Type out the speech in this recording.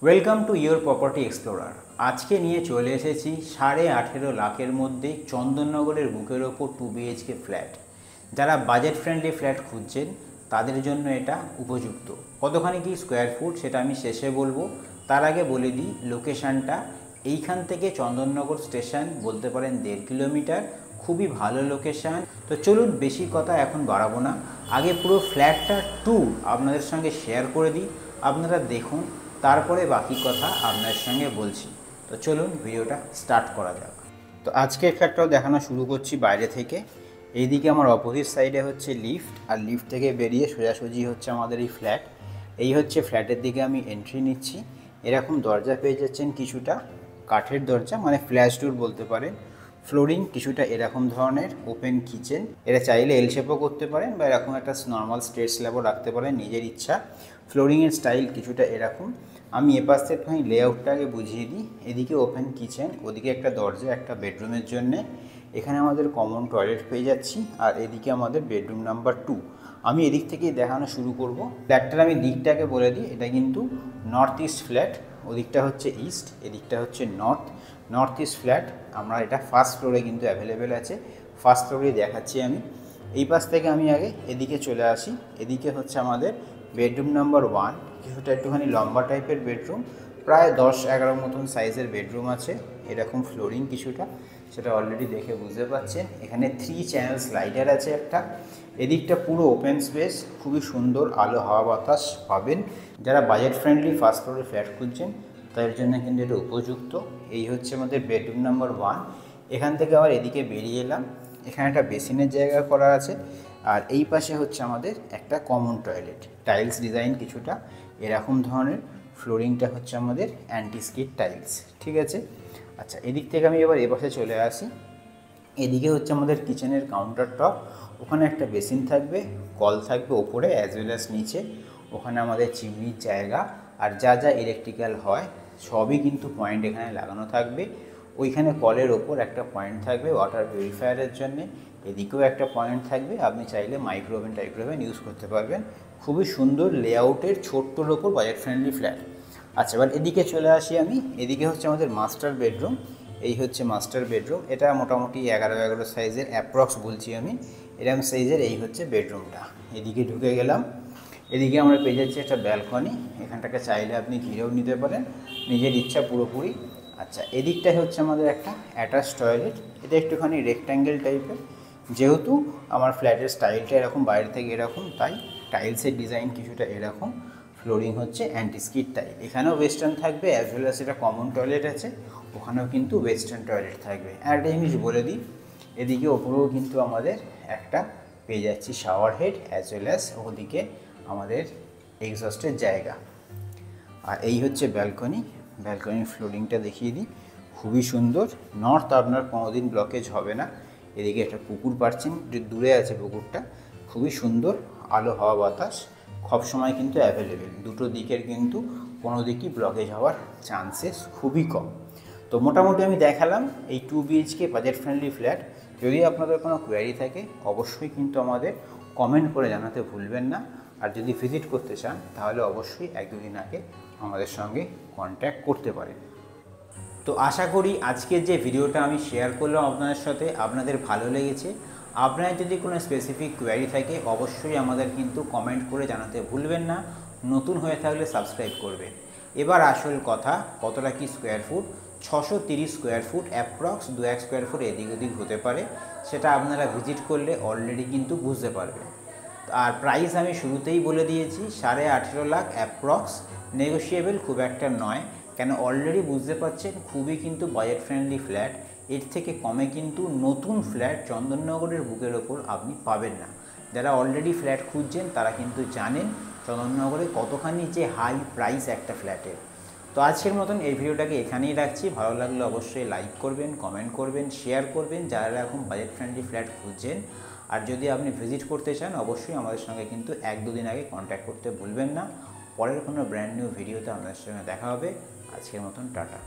Welcome to your property explorer. আজকে নিয়ে চলে এসেছি 18.5 লাখের মধ্যে চন্দননগরের বুকের ওপর 2 BHK ফ্ল্যাট। যারা বাজেট ফ্রেন্ডলি ফ্ল্যাট খুঁজছেন তাদের জন্য এটা উপযুক্ত। কতখানি কি স্কোয়ার ফুট সেটা আমি শেষে বলবো, তার আগে বলে দিই লোকেশানটা। এইখান থেকে চন্দননগর স্টেশন বলতে পারেন 1.5 কিলোমিটার, খুবই ভালো লোকেশান। তো চলুন বেশি কথা এখন বাড়াবো না, আগে পুরো ফ্ল্যাটটা ট্যুর আপনাদের সঙ্গে শেয়ার করে দিই, আপনারা দেখুন, তারপরে বাকি কথা আপনার সঙ্গে বলছি। তো চলুন ভিডিওটা স্টার্ট করা যাক। তো আজকের ফ্ল্যাটটাও দেখানো শুরু করছি বাইরে থেকে। এইদিকে আমার অপোজিট সাইডে হচ্ছে লিফট, আর লিফট থেকে বেরিয়ে সোজাসুজি হচ্ছে আমাদের এই ফ্ল্যাট। এই হচ্ছে ফ্ল্যাটের দিকে আমি এন্ট্রি নিচ্ছি। এরকম দরজা পেয়ে যাচ্ছেন, কিছুটা কাঠের দরজা, মানে ফ্ল্যাশ ডোর বলতে পারেন। ফ্লোরিং কিছুটা এরকম ধরনের, ওপেন কিচেন। এটা চাইলে এল শেপও করতে পারেন বা এরকম একটা নর্মাল স্ট্রেট স্ল্যাবও রাখতে পারেন, নিজের ইচ্ছা। ফ্লোরিংয়ের স্টাইল কিছুটা এরকম। আমি এপাশ থেকে একটুখানি লেআউটটাকে বুঝিয়ে দিই। এদিকে ওপেন কিচেন, ওদিকে একটা দরজা, একটা বেডরুমের জন্যে। এখানে আমাদের কমন টয়লেট পেয়ে যাচ্ছি, আর এদিকে আমাদের বেডরুম নাম্বার 2। আমি এদিক থেকেই দেখানো শুরু করব। ফ্ল্যাটটার আমি দিকটাকে বলে দিই, এটা কিন্তু নর্থ ইস্ট ফ্ল্যাট। ওদিকটা হচ্ছে ইস্ট, এদিকটা হচ্ছে নর্থ ইস্ট ফ্ল্যাট। আমরা এটা ফার্স্ট ফ্লোরে কিন্তু অ্যাভেলেবেল আছে, ফার্স্ট ফ্লোরে দেখাচ্ছি আমি। এই পাশ থেকে আমি আগে এদিকে চলে আসি। এদিকে হচ্ছে আমাদের বেডরুম নাম্বার 1, কিছুটা একটুখানি লম্বা টাইপের বেডরুম, প্রায় 10-11 মতন সাইজের বেডরুম আছে। এরকম ফ্লোরিং কিছুটা, সেটা অলরেডি দেখে বুঝতে পারছেন। এখানে 3 চ্যানেল স্লাইডার আছে একটা। এদিকটা পুরো ওপেন স্পেস, খুবই সুন্দর আলো হাওয়া বাতাস পাবেন। যারা বাজেট ফ্রেন্ডলি ফার্স্ট ফ্লোরে ফ্ল্যাট খুঁজছেন তাদের জন্য কিন্তু এটা উপযুক্ত। এই হচ্ছে আমাদের বেডরুম নাম্বার 1। এখান থেকে আবার এদিকে বেরিয়ে এলাম, এখানে একটা বেসিনের জায়গা করা আছে, আর এই পাশে হচ্ছে আমাদের একটা কমন টয়লেট। টাইলস ডিজাইন কিছুটা এরকম ধরনের। ফ্লোরিংটা হচ্ছে আমাদের অ্যান্টি স্কিড টাইলস, ঠিক আছে। আচ্ছা, এদিক থেকে আমি এবার এপাশে চলে আসি। এদিকে হচ্ছে আমাদের কিচেনের কাউন্টার টপ। ওখানে একটা বেসিন থাকবে, কল থাকবে ওপরে অ্যাজ ওয়েল অ্যাজ নিচে। ওখানে আমাদের চিমনির জায়গা, আর যা যা ইলেকট্রিক্যাল হয় সবই কিন্তু পয়েন্ট এখানে লাগানো থাকবে। ওইখানে কলের ওপর একটা পয়েন্ট থাকবে ওয়াটার পিউরিফায়ারের জন্যে। এদিকেও একটা পয়েন্ট থাকবে, আপনি চাইলে মাইক্রোওভেন টাইক্রোওভেন ইউজ করতে পারবেন। খুবই সুন্দর লেআউটের ছোট্টর ওপর বাজেট ফ্রেন্ডলি ফ্ল্যাট। আচ্ছা, এবার এদিকে চলে আসি আমি। এদিকে হচ্ছে আমাদের মাস্টার বেডরুম। এই হচ্ছে মাস্টার বেডরুম। এটা মোটামুটি 11-11 সাইজের, অ্যাপ্রক্স বলছি আমি, এরকম সাইজের। এই হচ্ছে বেডরুমটা। এদিকে ঢুকে গেলাম। এদিকে আমরা পেয়ে যাচ্ছি একটা ব্যালকনি। এখানটাকে চাইলে আপনি ঘিরেও নিতে পারেন, নিজের ইচ্ছা পুরোপুরি। আচ্ছা, এদিকটাই হচ্ছে আমাদের একটা অ্যাটাচ টয়লেট। এটা একটুখানি রেক্ট্যাঙ্গেল টাইপের, যেহেতু আমার ফ্ল্যাটের স্টাইলটা এরকম, বাইরে থেকে এরকম, তাই টাইলসের ডিজাইন কিছুটা এরকম। ফ্লোরিং হচ্ছে অ্যান্টি স্কিড টাইপ। এখানেও ওয়েস্টার্ন থাকবে, অ্যাজ ওয়েল অ্যাজ এটা কমন টয়লেট আছে, ওখানেও কিন্তু ওয়েস্টার্ন টয়লেট থাকবে। আর একটা জিনিস বলে দিই, এদিকে ওপরেও কিন্তু আমাদের একটা পেয়ে যাচ্ছি shower head, as well as ওদিকে আমাদের এক্সস্টের জায়গা। আর এই হচ্ছে ব্যালকনি। ব্যালকনির ফ্লোরিংটা দেখিয়ে দিই, খুবই সুন্দর। নর্থ আপনার কোনোদিন ব্লকেজ হবে না। এদিকে একটা পুকুর পাচ্ছেন, দূরে আছে পুকুরটা, খুবই সুন্দর। আলো হাওয়া বাতাস সবসময় কিন্তু অ্যাভেলেবেল। দুটো দিকের কিন্তু কোনো দিকই ব্লকেজ হওয়ার চান্সেস খুবই কম। তো মোটামুটি আমি দেখালাম এই 2 BHK বাজেট ফ্রেন্ডলি ফ্ল্যাট। যদি আপনাদের কোনো কোয়ারি থাকে অবশ্যই কিন্তু আমাদের কমেন্ট করে জানাতে ভুলবেন না। আর যদি ভিজিট করতে চান তাহলে অবশ্যই 1-2 দিন আগে আমাদের সঙ্গে কন্ট্যাক্ট করতে পারেন। তো আশা করি আজকের যে ভিডিওটা আমি শেয়ার করলাম আপনাদের সাথে আপনাদের ভালো লেগেছে। আপনার যদি কোনো স্পেসিফিক কোয়ারি থাকে অবশ্যই আমাদের কিন্তু কমেন্ট করে জানাতে ভুলবেন না। নতুন হয়ে থাকলে সাবস্ক্রাইব করবেন। এবার আসল কথা, কতটা কি square foot? 630 square foot, approx 2-1 square foot এদিক ওদিক হতে পারে, সেটা আপনারা ভিজিট করলে অলরেডি কিন্তু বুঝতে পারবেন। আর প্রাইস আমি শুরুতেই বলে দিয়েছি, 18.5 লাখ অ্যাপ্রক্স, নেগোশিয়েবল খুব একটা নয়। কেন, অলরেডি বুঝতে পারছেন খুবই কিন্তু বাজেট ফ্রেন্ডলি ফ্ল্যাট। এর থেকে কমে কিন্তু নতুন ফ্ল্যাট চন্দননগরের বুকের ওপর আপনি পাবেন না। যারা অলরেডি ফ্ল্যাট খুঁজছেন তারা কিন্তু জানেন চন্দননগরে কতখানি যে হাই প্রাইস একটা ফ্ল্যাটের। তো আজকের মতন এই ভিডিওটাকে এখানেই রাখছি। ভালো লাগলে অবশ্যই লাইক করবেন, কমেন্ট করবেন, শেয়ার করবেন যারা এখন বাজেট ফ্রেন্ডলি ফ্ল্যাট খুঁজছেন। আর যদি আপনি ভিজিট করতে চান অবশ্যই আমাদের সঙ্গে কিন্তু 1-2 দিন আগে কন্ট্যাক্ট করতে ভুলবেন না। পরের কোনো ব্র্যান্ড নিউ ভিডিওতে আপনাদের সঙ্গে দেখা হবে। আজকের মতন টাটা।